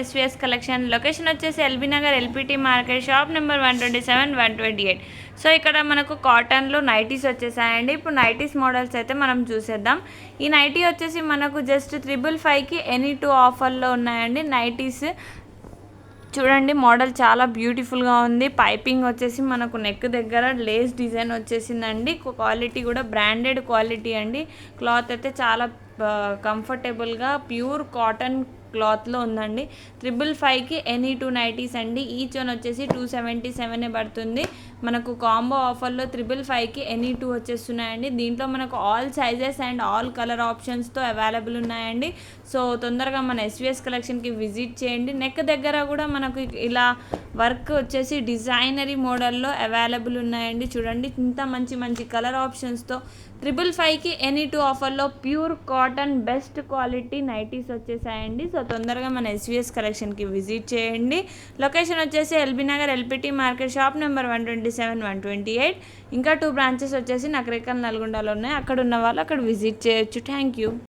SVS collection. Location వచ్చేసి LB Nagar LPT market, shop number 127, 128. So ఇక్కడ మనకు కాటన్లో నైటీస్ వచ్చేసాయండి. ఇప్పుడు నైటీస్ మోడల్స్ అయితే మనం చూసేద్దాం. ఈ నైటీ వచ్చేసి మనకు జస్ట్ 555కి ఎనీ2 ఆఫర్లో ఉన్నాయండి. నైటీస్ చూడండి, మోడల్ చాలా బ్యూటిఫుల్గా ఉంది. పైపింగ్ వచ్చేసి మనకు నెక్ దగ్గర లేస్ డిజైన్ వచ్చేసిందండి. క్వాలిటీ కూడా బ్రాండెడ్ క్వాలిటీ అండి. క్లాత్ అయితే చాలా కంఫర్టబుల్గా ప్యూర్ కాటన్ క్లాత్లో ఉందండి. 555కి ఎనీ2 నైటీస్ అండి. ఈచ్ వన్ వచ్చేసి 277 పడుతుంది. మనకు కాంబో ఆఫర్లో 555కి ఎనీ2 వచ్చేస్తున్నాయండి. దీంట్లో మనకు all sizes and all colour ఆప్షన్స్తో అవైలబుల్ ఉన్నాయండి. సో తొందరగా మన ఎస్వీఎస్ కలెక్షన్కి విజిట్ చేయండి. నెక్ దగ్గర కూడా మనకు ఇలా వర్క్ వచ్చేసి డిజైనరీ మోడల్లో అవైలబుల్ ఉన్నాయండి. చూడండి, ఇంత మంచి మంచి కలర్ ఆప్షన్స్తో 555కి ఎనీ2 ఆఫర్లో pure cotton best quality nighties వచ్చేసాయండి. సో తొందరగా మన ఎస్వీఎస్ కలెక్షన్కి విజిట్ చేయండి. లొకేషన్ వచ్చేసి LB Nagar LPT market, shop number 127, 128. ఇంకా 2 బ్రాంచెస్ వచ్చేసి నకరేకల్, నల్గొండలో ఉన్నాయి. అక్కడ ఉన్న వాళ్ళు అక్కడ విజిట్ చేయొచ్చు. Thank you.